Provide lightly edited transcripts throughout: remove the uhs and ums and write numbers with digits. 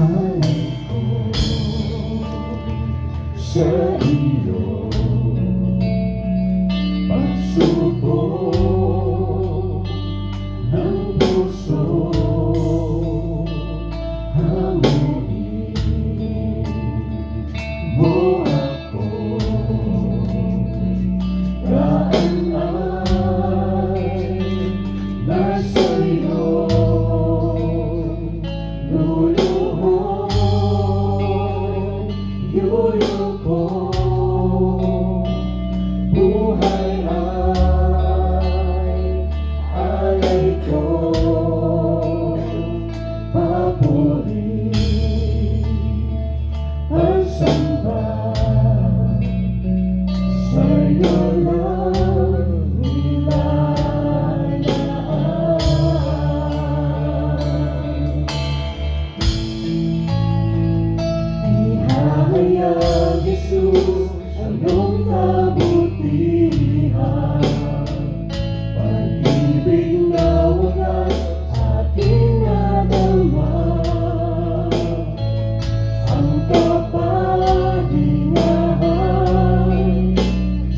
alay ko sa iyo. Pagsubok ng puso, hamuin mo ako. Daan ay nasa iyo, luluhod, yuyuko. Buhay ay alay ko, papuri, pagsamba, sa'yo lang nilalaan. Ihahayag, Jesus, ang iyong kabutihan, pag-ibig na wagas aking nadama, ang kapahingahan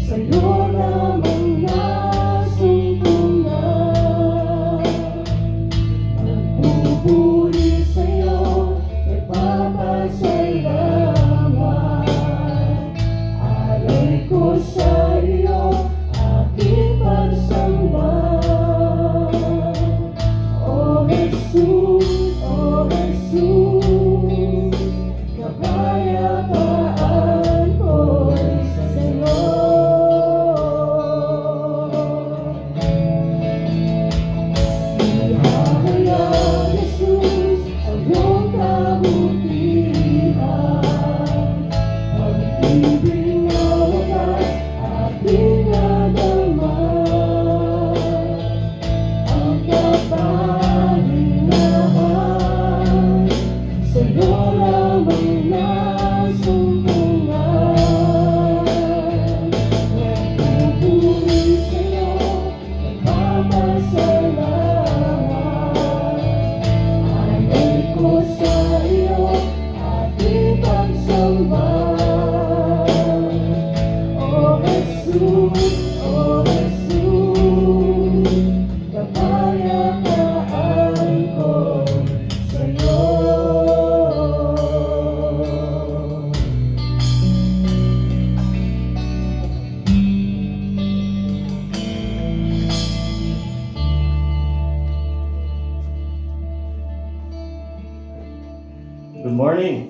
sa'yo lamang nasumpungan. Nagpupuri sa'yo, nagpapasalamat, alay ko sa iyo, aking pagsamba. O Jesus, O Jesus, kapayapaan ko'y sa iyo. Ihahayag, Jesus, ang iyong kabutihan, pag-ibig na wagas aking nadama, ang kapahingahan sa'yo lamang nasumpungan. Nagpupuri sa'yo, nagpapasalamat, alay ko sa iyo, aking pagsamba. O Jesus, O Jesus, kapayapaan ko sa'yo. Good morning.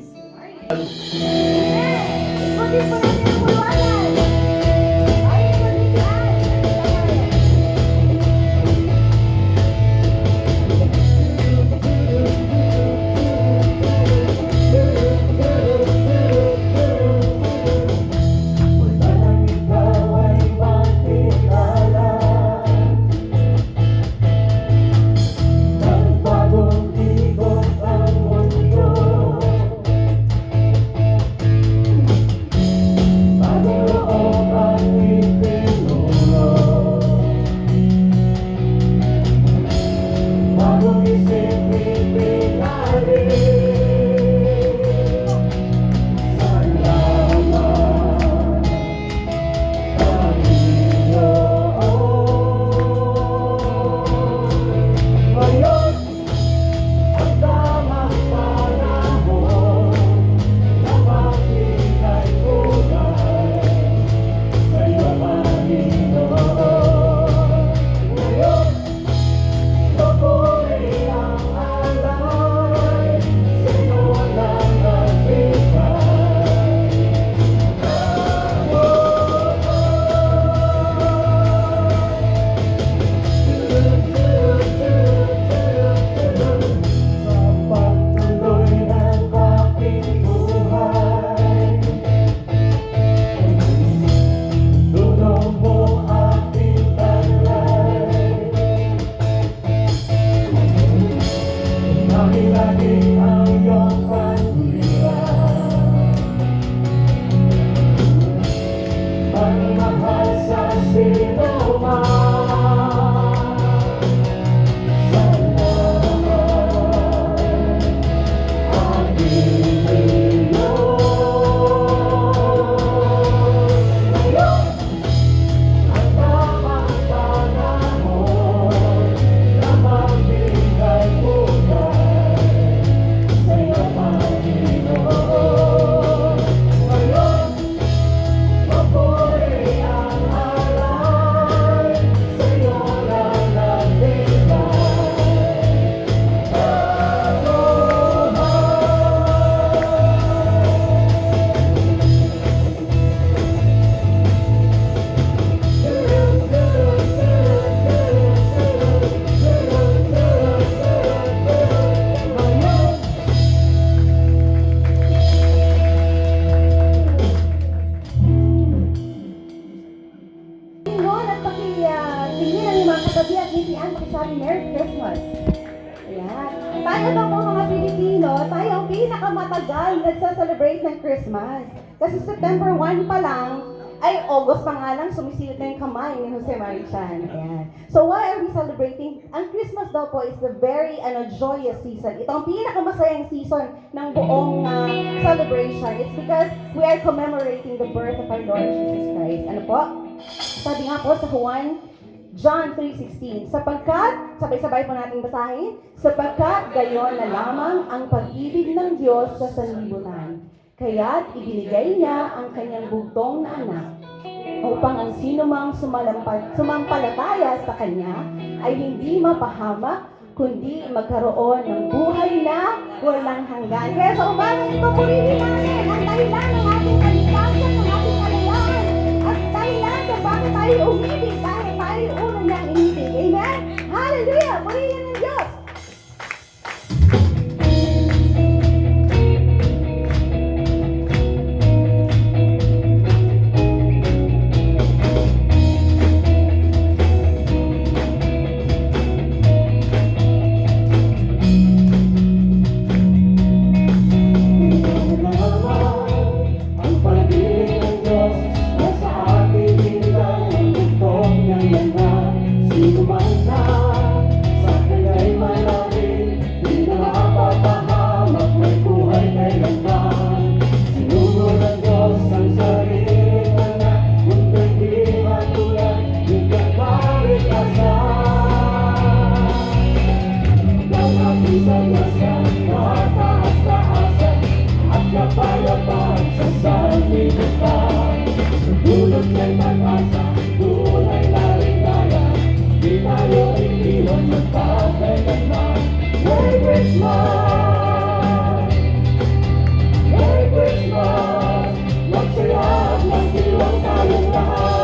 Walang ikaw ay makilala, nagbagong ikot ang mundo. tayo daw po mga Pilipino, tayo ang pinakamatagal nagsa-celebrate ng Christmas. Kasi September 1 pa lang, ay August pa nga lang, sumisilip na yung kamay ni Jose Marichan. Ayan. So why are we celebrating? Ang Christmas daw po is the very joyous season. Ito ang pinakamasayang season ng buong celebration. It's because we are commemorating the birth of our Lord Jesus Christ. Ano po? Sabi nga po sa John 3:16, sapagkat, sabay-sabay po natin basahin, sapagkat gayon na lamang ang pag-ibig ng Diyos sa sanlibutan. Kaya't ibinigay niya ang kanyang bugtong na anak upang ang sinumang sumampalataya sa kanya ay hindi mapahamak, kundi magkaroon ng buhay na walang hanggan. Kaya sa umagang ito, purihin natin ang dahilan ng ating kaligtasan, ng ating kalayaan, at dahilan kung bakit tayo umibig, dahil tayo una niyang inibig. Amen? Hallelujah! Purihin ng Diyos! Ang pag-ibig ng Diyos na sa ating binigay ang bugtong niyang anak. Sino man na sa kanya'y malapit, di na mapapahamak, may buhay kailanman. Sinunod ng Diyos ang sariling anak, mundo'y di matulad, di ka kaligtasan. Lalapit sa Diyos ang kataas-taasan, at kapayapaan sa sanlibutan. Dulot niya'y pag-asa, tunay na ligaya, di tayo iniwan magpapailanman. Merry Christmas! Merry Christmas! Magsaya at magdiwang tayong lahat.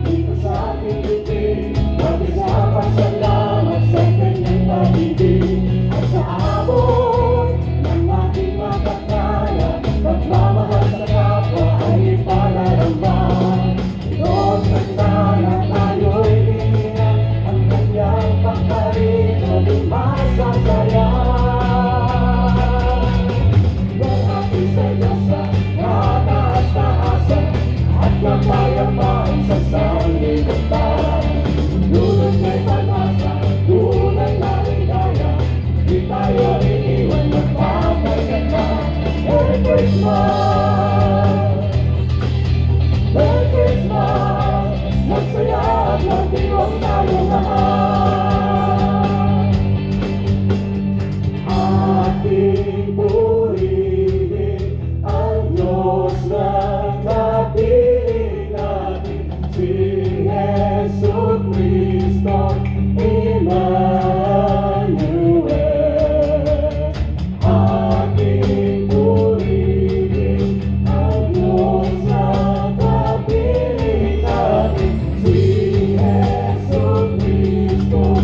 Dito sa ating bibig, magpasalamat sa kanyang pag-ibig. At sa abot ng ating makakaya, pagmamahal sa kapwa ay ipalaramban. Diyos nagdala, tayo'y hiningan, ang kanyang pagkarino di masasaya. Lalapit sa Diyos ang kataas-taasan, at kapayapaan sa sanlibutan. Dulot niya'y pag-asa, tunay na ligaya, di tayo iniwan magpapailanman. Merry Christmas! Merry Christmas! Magsaya at magdiwang tayong lahat. Ating purihin ang Diyos na napili natin, si Jesucristo, Emmanuel. Ating purihin ang Diyos na napili natin, si Jesucristo,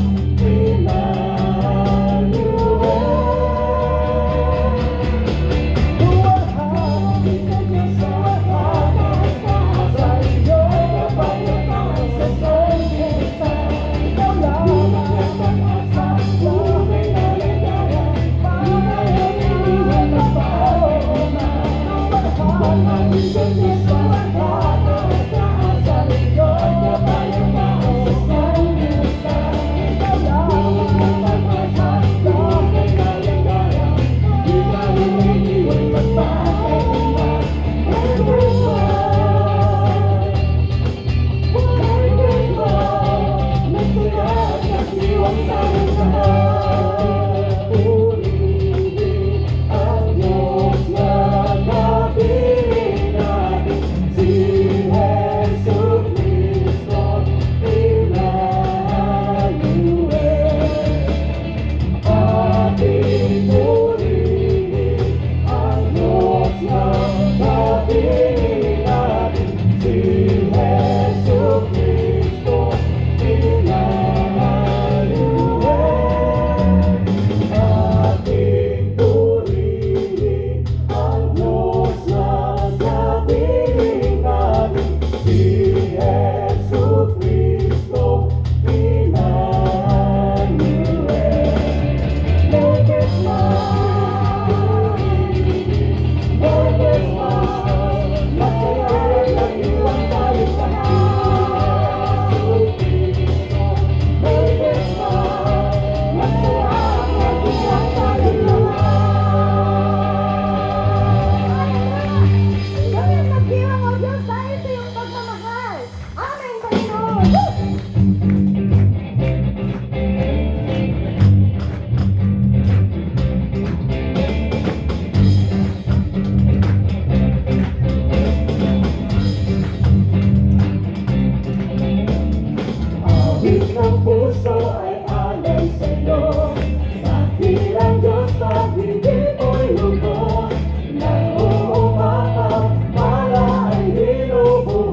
Hangin ng puso ay alay sa'yo. Dakilang Diyos, pag-ibig mo'y lubos. Nang uumakaw, para ay binubuhos.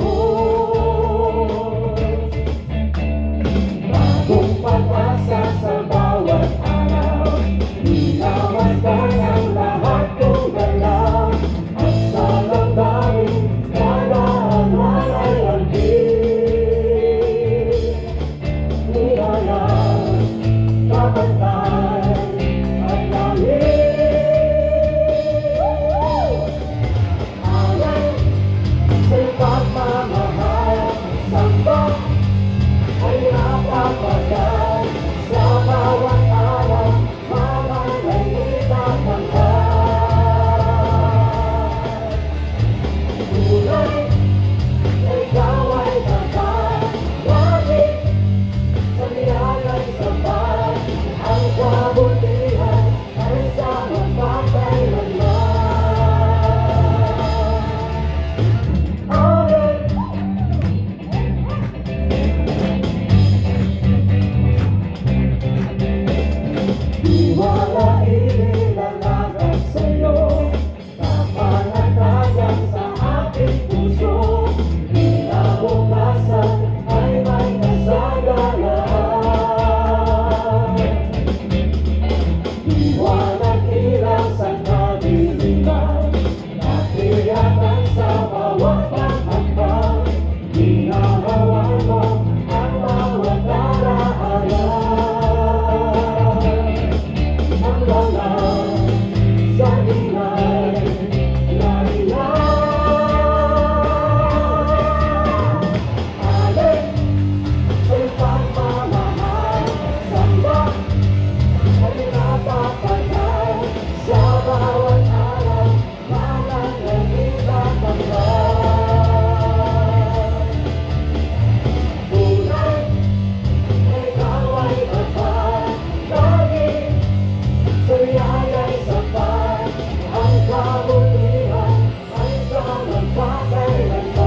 Bagong pag-asa sa bawat araw. Inamasdan ang lahat kong galaw. At sa damdamin, dadaan ay alpin. Niyaya, kapantay, ay langit. Alay, sa'y pagmamahal, samba, ay napapagay. Sa bawat araw, mamay ay itatangkay. Tunay, ikaw ay tapat, lagi sa niyaya'y sapat. Ang kabutihan ay sa magpapailanman. Amen. Tiwala inilalagay sa'yo, kapanatagan sa aking puso. Kinabukasan ay may kasagalaan. Liwanag ilaw sa kadiliman, natiyatan sa bawat paghagbang. Ginahawan mo ang bawat daraanan. Ang lalang sa ingay na ilan. Alay, sa'y pagmamahal, samba, ay napapagay. Sa bawat araw, mamay ay itatangkay. Tunay, ikaw ay tapat, lagi sa niyaya'y sapat. Ang kabutihan ay sa magpapailanman.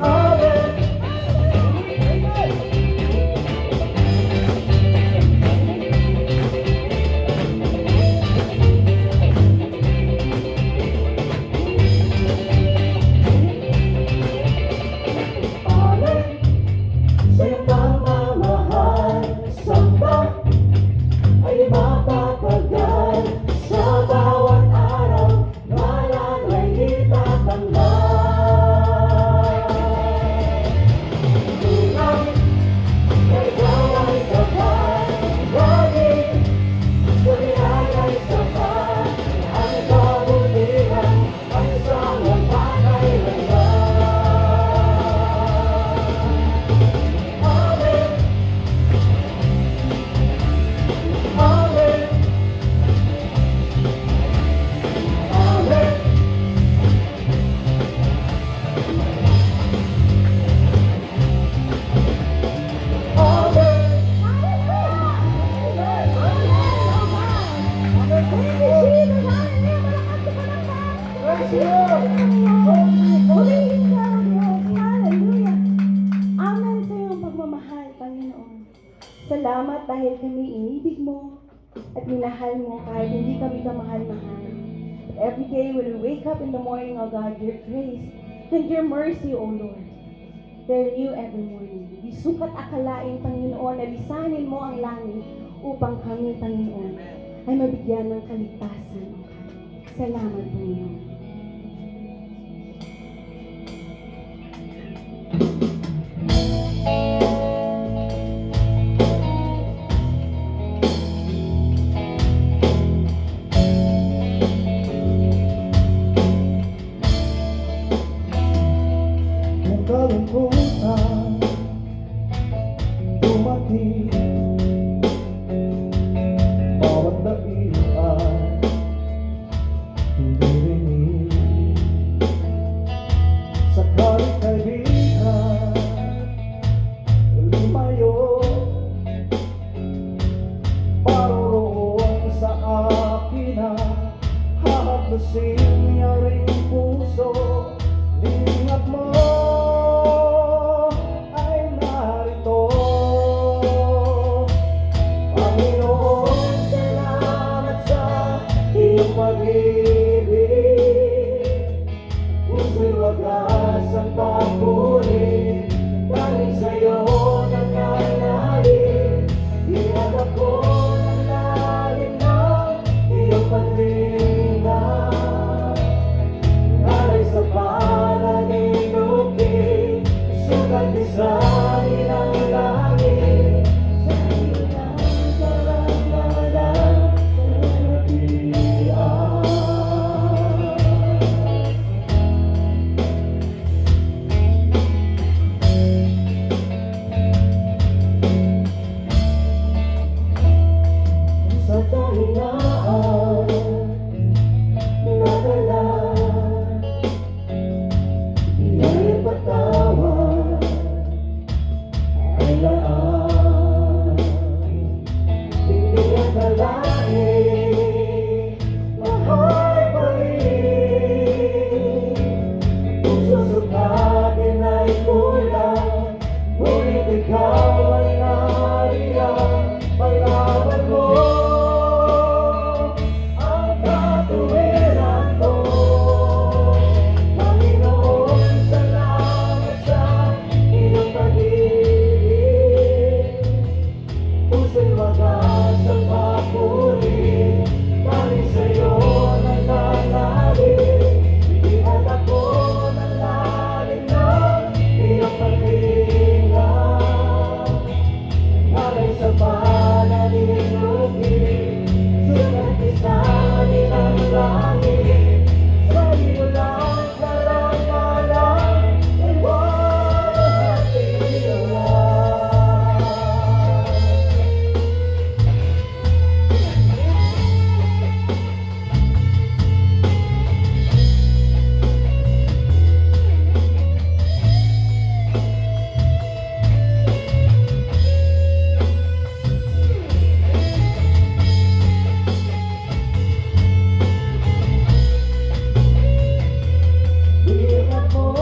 Amen. Amen. Sa'yo pagmamahal, samba, ay mapapagay. Sa bawat araw, ngalan ay itatangkay. Tunay, ikaw ay tapat, lagi sa niyaya'y sapat. Ang kabutihan ay sa magpapailanman. Amen. Amen. Amen. Amen sa iyong pagmamahal, Panginoon. Salamat dahil kami inibig mo at minahal mo kahit hindi kami kamahal-mahal. Every day when we wake up in the morning, O God, your grace and your mercy, O Lord, they're new every morning. Di sukat akalain, Panginoon, na lisanin mo ang langit upang kami, Panginoon, ay mabigyan ng kaligtasan, O God. Salamat, Panginoon. Kung kalungkutan dumating, bawat dahilan hindi rin Nag-isali ng langit sa ilang karangalan sa kahinaan nadala, iya'y patawad ay laan. Hindi akalain mahal pa rin, kung susukatin ay kulang, ngunit ikaw ay nariyan. Palawan mo ang katuwiran ko, Panginoon, salamat sa iyong pag-ibig. Puso'y wagas ang papuri, dahil sa'yo nananalig. Inihan ako ng lalim ng iyong pag-iingat, alay sa pananilugin, sugat isali ng langit, sa iyo lang karangalan, ay walang hatilan. Hirap mo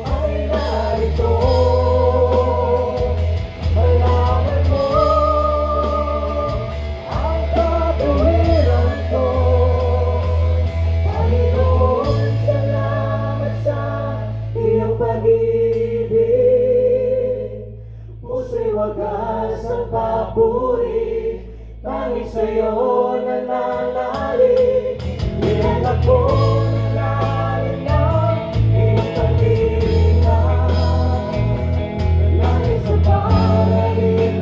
ay narito, malaman mo ang katuwiran ko. Panginoon, salamat sa iyong pag-ibig. Puso'y wagas ang papuri, tanging sa'yo nananalig. Inihan ako ng lalim ng iyong pag-iingat, langit sa pananilugin,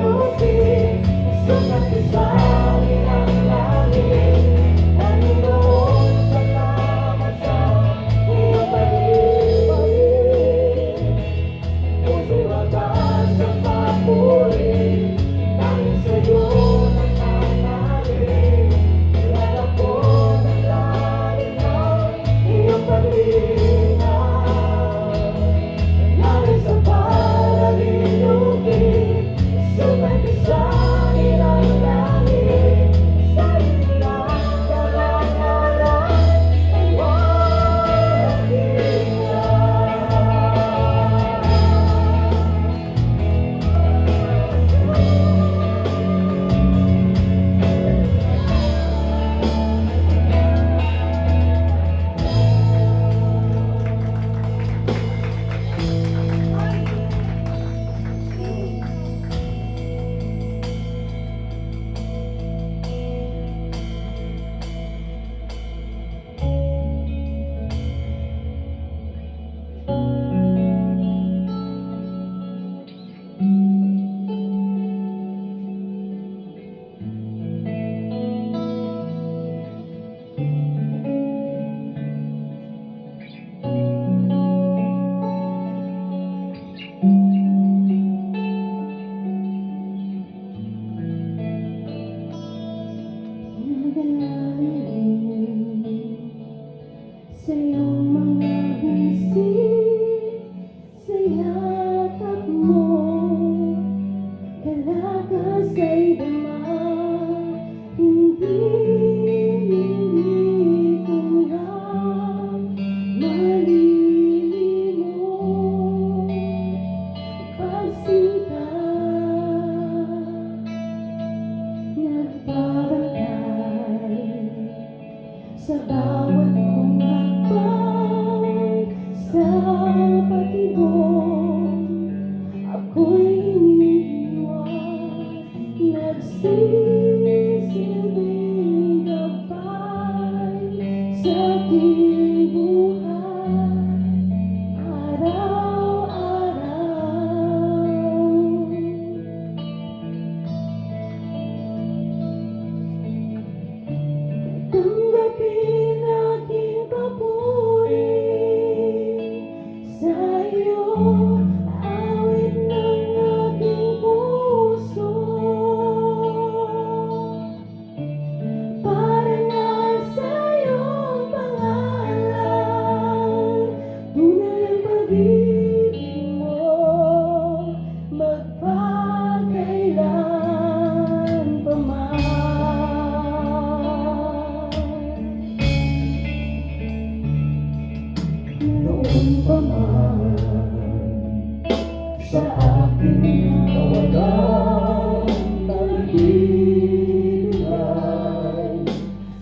sugat isali ng langit. Panginoon, salamat sa iyong pag-ibig. Puso'y wagas ang papuri, tanging sa'yo nananalig. Inihan ako ng lalim ng iyong pag-iingat, langit sa pananilugin, sugat isali ng langit. Sa iyo lang karangalan, ay walang sa iyong mga bisig, sa yakap mo, kalakas ay dama, hindi ko nga malilimot. Pagsinta, nagbabantay sa bawat kong hakbang, sa patibong sa aking kawalan nagbibigay,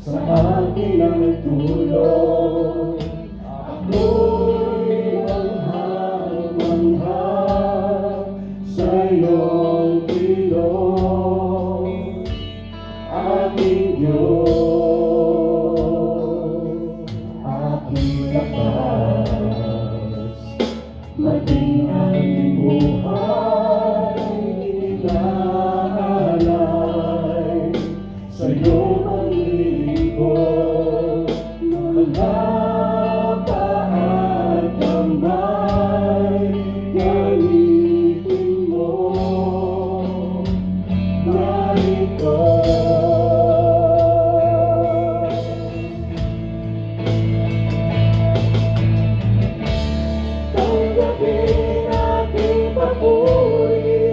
sa akin ang nagtulong. Ako'y manghang-mangha sa iyong ilong, aking Diyos, aking lakas. Maging ang buhay inaalay, sa'yo maglilingkod, malapa at kamay, gamitin mo, narito. Tanggapin aking papuri,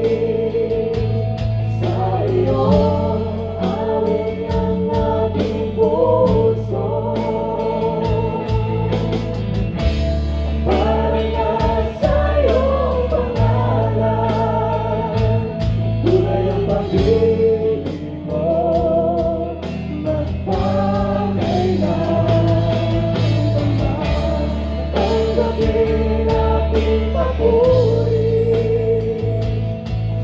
sa iyong awit ang aking puso. Para na sa iyong pangalan, tunay ang pag-ibig mo, magpakailanman. Tanggapin aking papuri,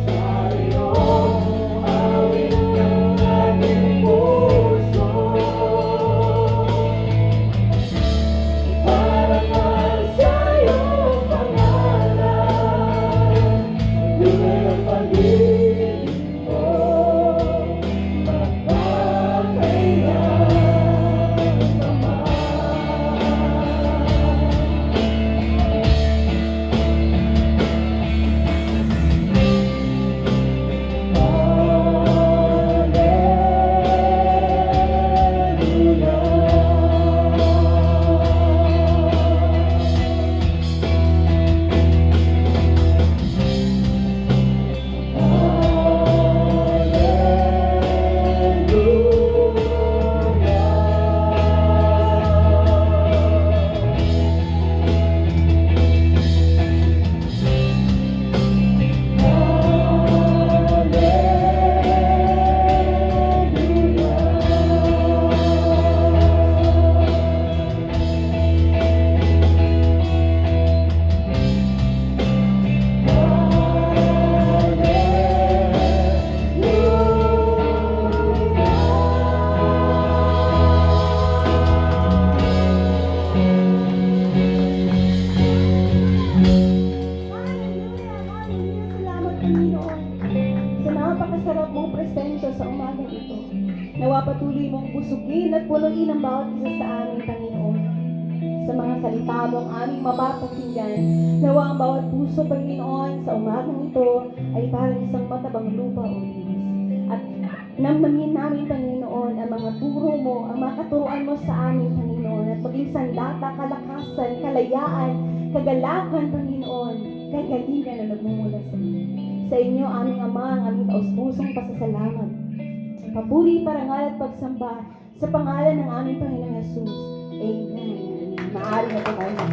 sa iyong awit ang aking puso. Para nga sa iyong pangalan, tunay ang pag-ibig mo, magpakailanman. Hallelujah! Salamat, Panginoon, sa napakasarap mong presensya sa umagang ito. Nawa patuloy mong busugin at punuin ang bawat isa sa amin, Panginoon. Sa mga salita mo ang aming mapapakinggan, nawa ang bawat puso, Panginoon, sa umagang ito ay parang isang matabang lupa o linis. At namnamin namin, Panginoon, ang mga turo mo, ang mga katuruan mo sa amin, Panginoon, at maging sandata, kalakasan, kalayaan, kagalakan, Panginoon, kagalingan na nagmumula sa inyo. Sa inyo, aming Ama, ang aming taus-pusong pasasalamat. Papuri, parangal at pagsamba sa pangalan ng aming Panginoong Jesus. Amen. Maaari na po tayo na